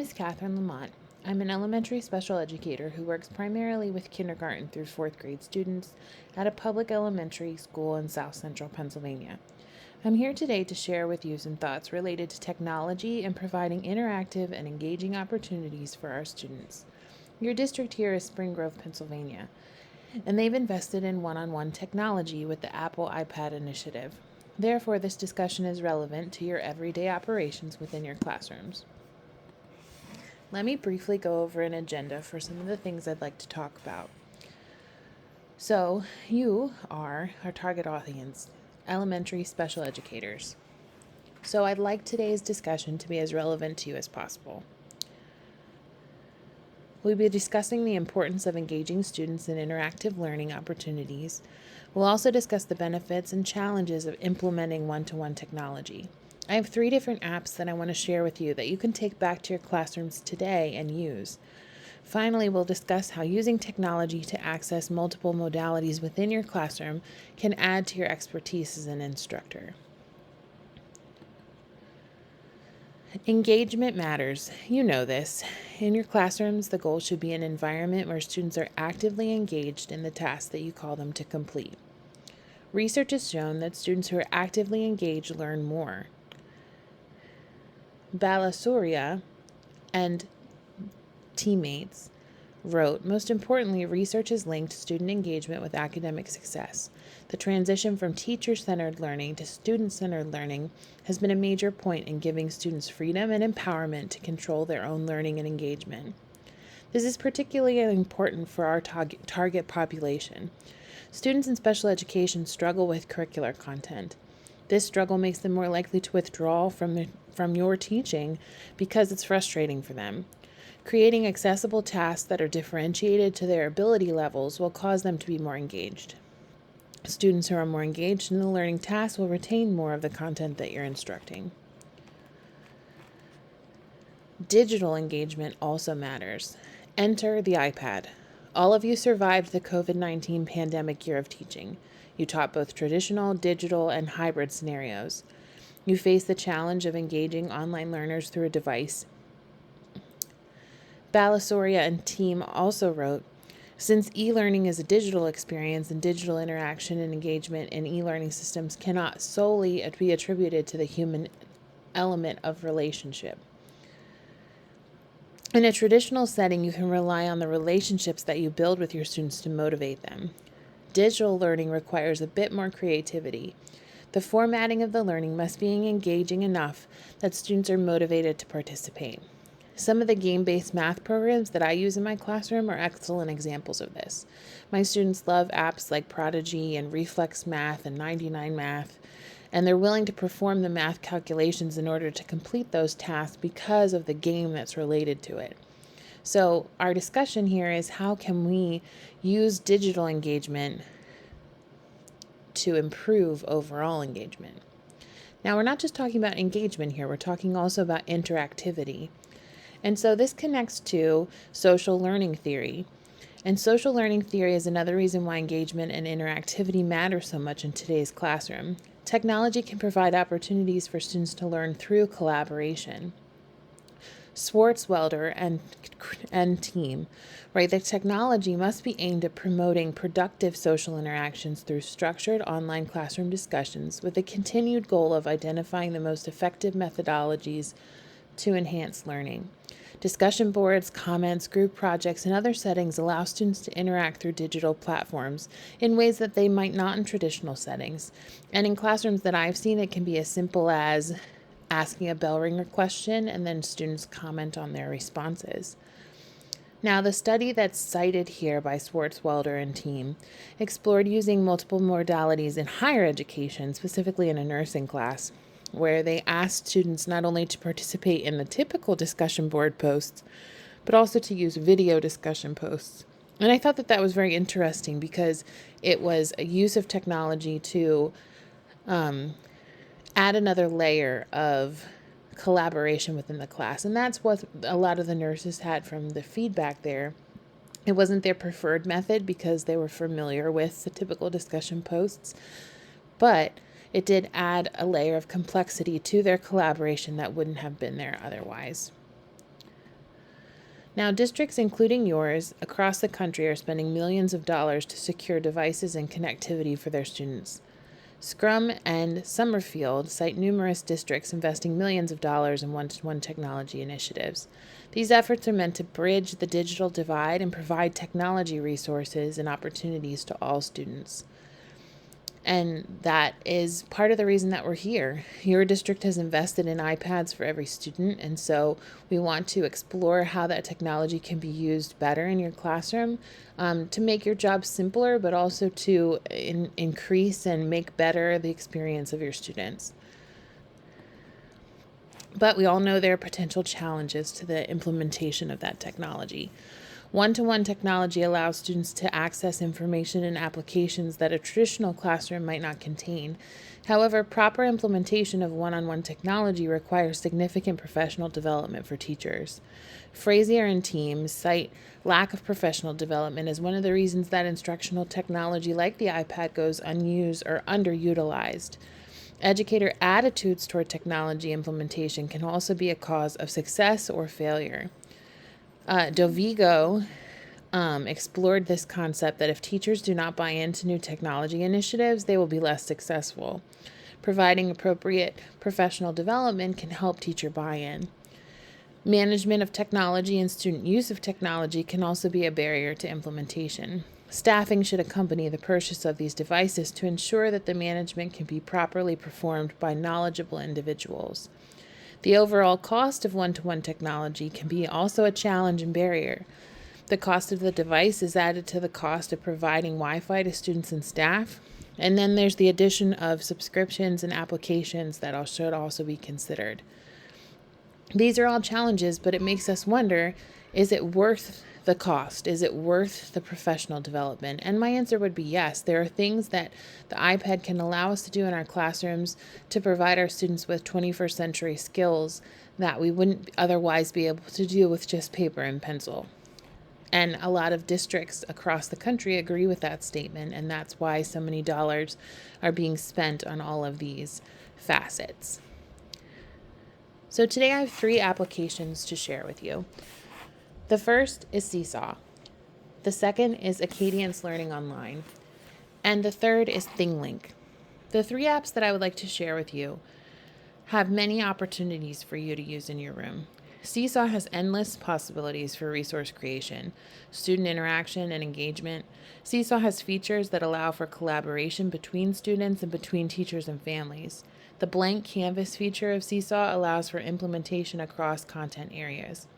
is Catherine Lamont. I'm an elementary special educator who works primarily with kindergarten through fourth grade students at a public elementary school in South Central Pennsylvania. I'm here today to share with you some thoughts related to technology and providing interactive and engaging opportunities for our students. Your district here is Spring Grove, Pennsylvania, and they've invested in one-on-one technology with the Apple iPad initiative. Therefore, this discussion is relevant to your everyday operations within your classrooms. Let me briefly go over an agenda for some of the things I'd like to talk about. So, you are our target audience, elementary special educators. So, I'd like today's discussion to be as relevant to you as possible. We'll be discussing the importance of engaging students in interactive learning opportunities. We'll also discuss the benefits and challenges of implementing one-to-one technology. I have 3 different apps that I want to share with you that you can take back to your classrooms today and use. Finally, we'll discuss how using technology to access multiple modalities within your classroom can add to your expertise as an instructor. Engagement matters. You know this. In your classrooms, the goal should be an environment where students are actively engaged in the tasks that you call them to complete. Research has shown that students who are actively engaged learn more. Balasouria and teammates wrote, most importantly, research has linked student engagement with academic success. The transition from teacher-centered learning to student-centered learning has been a major point in giving students freedom and empowerment to control their own learning and engagement. This is particularly important for our target population. Students in special education struggle with curricular content. This struggle makes them more likely to withdraw from your teaching because it's frustrating for them. Creating accessible tasks that are differentiated to their ability levels will cause them to be more engaged. Students who are more engaged in the learning tasks will retain more of the content that you're instructing. Digital engagement also matters. Enter the iPad. All of you survived the COVID-19 pandemic year of teaching. You taught both traditional, digital, and hybrid scenarios. You faced the challenge of engaging online learners through a device. Balasouria and team also wrote, since e-learning is a digital experience and digital interaction and engagement in e-learning systems cannot solely be attributed to the human element of relationship. In a traditional setting, you can rely on the relationships that you build with your students to motivate them. Digital learning requires a bit more creativity. The formatting of the learning must be engaging enough that students are motivated to participate. Some of the game-based math programs that I use in my classroom are excellent examples of this. My students love apps like Prodigy and Reflex Math and 99 Math, and they're willing to perform the math calculations in order to complete those tasks because of the game that's related to it. So our discussion here is how can we use digital engagement to improve overall engagement. Now, we're not just talking about engagement here, we're talking also about interactivity. And so this connects to social learning theory. And social learning theory is another reason why engagement and interactivity matter so much in today's classroom. Technology can provide opportunities for students to learn through collaboration. Swartzwelder and team write that technology must be aimed at promoting productive social interactions through structured online classroom discussions with the continued goal of identifying the most effective methodologies to enhance learning. Discussion boards, comments, group projects, and other settings allow students to interact through digital platforms in ways that they might not in traditional settings. And in classrooms that I've seen, it can be as simple as asking a bell ringer question and then students comment on their responses. Now, the study that's cited here by Swartzwelder and team explored using multiple modalities in higher education, specifically in a nursing class, where they asked students not only to participate in the typical discussion board posts, but also to use video discussion posts. And I thought that that was very interesting because it was a use of technology to add another layer of collaboration within the class. And that's what a lot of the nurses had from the feedback there. It wasn't their preferred method because they were familiar with the typical discussion posts, but it did add a layer of complexity to their collaboration that wouldn't have been there otherwise. Now, districts, including yours, across the country are spending millions of dollars to secure devices and connectivity for their students. Scrum and Summerfield cite numerous districts investing millions of dollars in one-to-one technology initiatives. These efforts are meant to bridge the digital divide and provide technology resources and opportunities to all students. And that is part of the reason that we're here. Your district has invested in iPads for every student, and so we want to explore how that technology can be used better in your classroom to make your job simpler, but also to increase and make better the experience of your students. But we all know there are potential challenges to the implementation of that technology. One-to-one technology allows students to access information and applications that a traditional classroom might not contain. However, proper implementation of one-on-one technology requires significant professional development for teachers. Frazier and team cite lack of professional development as one of the reasons that instructional technology like the iPad goes unused or underutilized. Educator attitudes toward technology implementation can also be a cause of success or failure. Dovigo explored this concept that if teachers do not buy into new technology initiatives, they will be less successful. Providing appropriate professional development can help teacher buy-in. Management of technology and student use of technology can also be a barrier to implementation. Staffing should accompany the purchase of these devices to ensure that the management can be properly performed by knowledgeable individuals. The overall cost of one-to-one technology can be also a challenge and barrier. The cost of the device is added to the cost of providing Wi-Fi to students and staff. And then there's the addition of subscriptions and applications that should also be considered. These are all challenges, but it makes us wonder, is it worth the cost? Is it worth the professional development? And my answer would be yes. There are things that the iPad can allow us to do in our classrooms to provide our students with 21st century skills that we wouldn't otherwise be able to do with just paper and pencil. And a lot of districts across the country agree with that statement, and that's why so many dollars are being spent on all of these facets. So today I have 3 applications to share with you. The first is Seesaw. The second is Acadience Learning Online. And the third is ThingLink. The 3 apps that I would like to share with you have many opportunities for you to use in your room. Seesaw has endless possibilities for resource creation, student interaction, and engagement. Seesaw has features that allow for collaboration between students and between teachers and families. The blank canvas feature of Seesaw allows for implementation across content areas.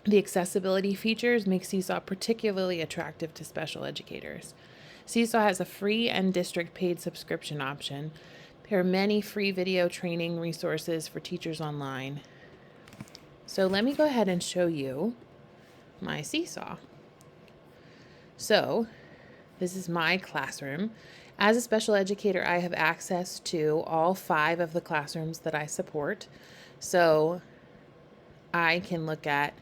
The accessibility features make Seesaw particularly attractive to special educators. Seesaw has a free and district paid subscription option. There are many free video training resources for teachers online. So let me go ahead and show you my Seesaw. So this is my classroom. As a special educator, I have access to all 5 of the classrooms that I support. So I can look at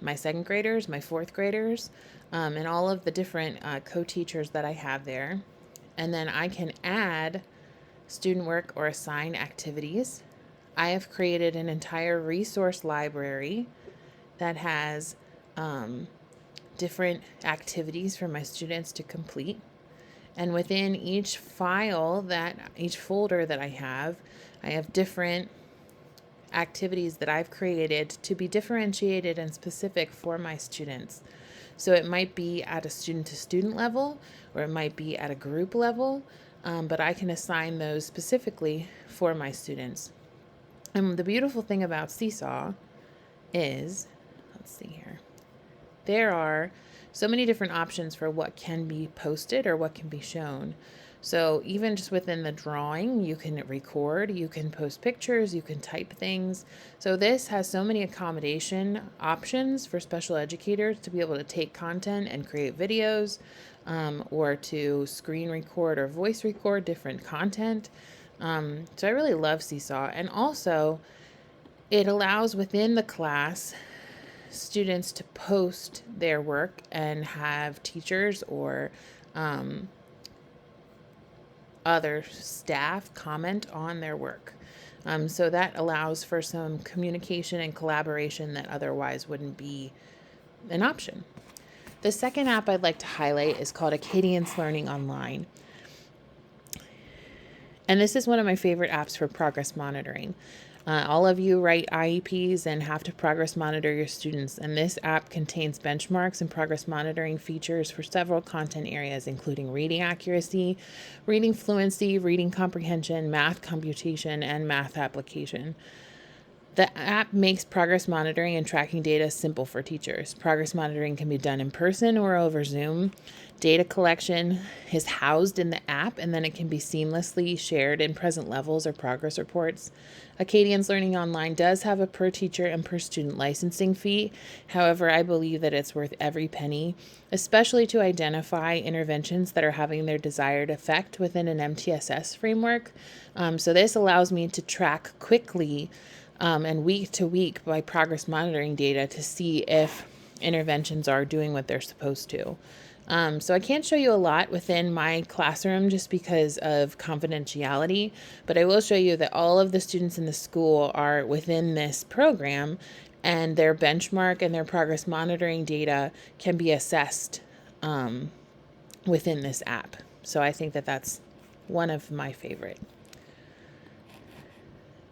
my 2nd graders, my 4th graders, and all of the different co-teachers that I have there. And then I can add student work or assign activities. I have created an entire resource library that has different activities for my students to complete. And within each folder that I have different activities that I've created to be differentiated and specific for my students. So it might be at a student-to-student level, or it might be at a group level, but I can assign those specifically for my students. And the beautiful thing about Seesaw is, let's see here, there are so many different options for what can be posted or what can be shown. So even just within the drawing, you can record, you can post pictures, you can type things. So this has so many accommodation options for special educators to be able to take content and create videos, or to screen record or voice record different content. So I really love Seesaw. And also, it allows within the class students to post their work and have teachers or other staff comment on their work. So that allows for some communication and collaboration that otherwise wouldn't be an option. The second app I'd like to highlight is called Acadians Learning Online. And this is one of my favorite apps for progress monitoring. All of you write IEPs and have to progress monitor your students, and this app contains benchmarks and progress monitoring features for several content areas, including reading accuracy, reading fluency, reading comprehension, math computation, and math application. The app makes progress monitoring and tracking data simple for teachers. Progress monitoring can be done in person or over Zoom. Data collection is housed in the app, and then it can be seamlessly shared in present levels or progress reports. Acadians Learning Online does have a per teacher and per student licensing fee. However, I believe that it's worth every penny, especially to identify interventions that are having their desired effect within an MTSS framework. So this allows me to track quickly and week to week by progress monitoring data to see if interventions are doing what they're supposed to. So I can't show you a lot within my classroom just because of confidentiality, but I will show you that all of the students in the school are within this program, and their benchmark and their progress monitoring data can be assessed within this app. So I think that that's one of my favorite.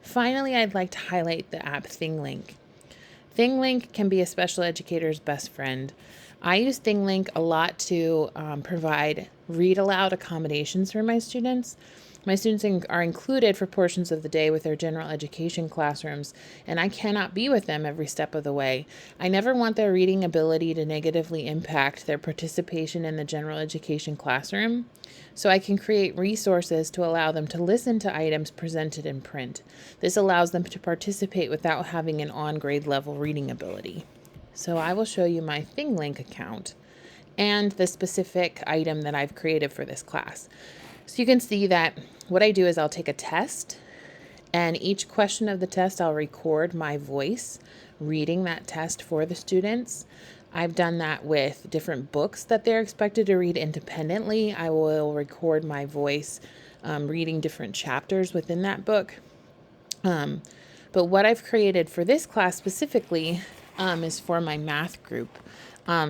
Finally, I'd like to highlight the app ThingLink. ThingLink can be a special educator's best friend. I use ThingLink a lot to provide read aloud accommodations for my students. My students are included for portions of the day with their general education classrooms, and I cannot be with them every step of the way. I never want their reading ability to negatively impact their participation in the general education classroom, so I can create resources to allow them to listen to items presented in print. This allows them to participate without having an on-grade level reading ability. So I will show you my ThingLink account and the specific item that I've created for this class. So you can see that what I do is I'll take a test, and each question of the test I'll record my voice reading that test for the students. I've done that with different books that they're expected to read independently. I will record my voice reading different chapters within that book. But what I've created for this class specifically is for my math group.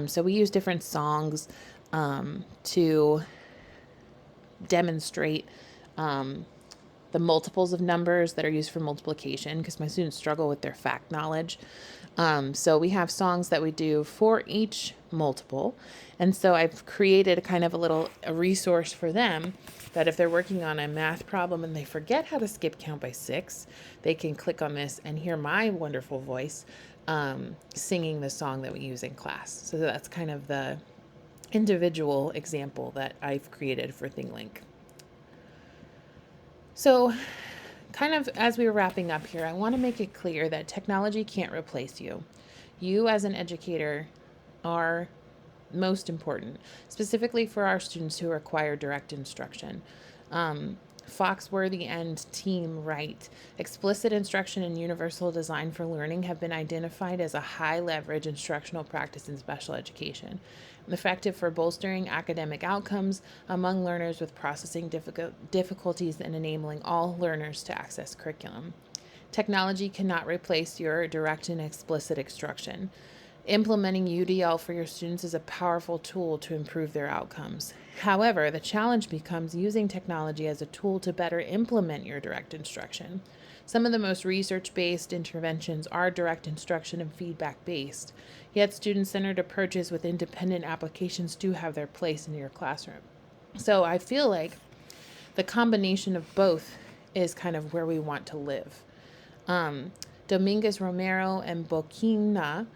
So we use different songs to demonstrate the multiples of numbers that are used for multiplication, because my students struggle with their fact knowledge. So we have songs that we do for each multiple. And so I've created a kind of a resource for them that if they're working on a math problem and they forget how to skip count by 6, they can click on this and hear my wonderful voice singing the song that we use in class. So that's kind of the individual example that I've created for ThingLink. So kind of as we were wrapping up here, I want to make it clear that technology can't replace you. You as an educator are most important, specifically for our students who require direct instruction. Foxworthy and team write, explicit instruction and universal design for learning have been identified as a high leverage instructional practice in special education, effective for bolstering academic outcomes among learners with processing difficulties and enabling all learners to access curriculum. Technology cannot replace your direct and explicit instruction. Implementing UDL for your students is a powerful tool to improve their outcomes. However, the challenge becomes using technology as a tool to better implement your direct instruction. Some of the most research-based interventions are direct instruction and feedback-based, yet student-centered approaches with independent applications do have their place in your classroom. So I feel like the combination of both is kind of where we want to live. Dominguez Romero and Bobkina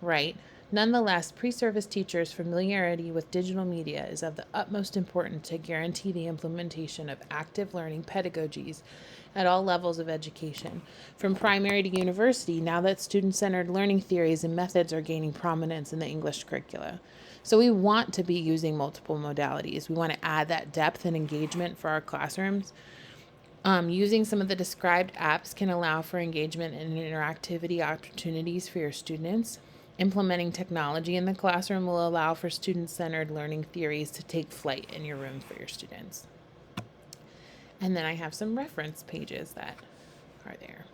write, nonetheless, pre-service teachers' familiarity with digital media is of the utmost importance to guarantee the implementation of active learning pedagogies at all levels of education, from primary to university, now that student-centered learning theories and methods are gaining prominence in the English curricula. So we want to be using multiple modalities. We want to add that depth and engagement for our classrooms. Using some of the described apps can allow for engagement and interactivity opportunities for your students. Implementing technology in the classroom will allow for student-centered learning theories to take flight in your room for your students. And then I have some reference pages that are there.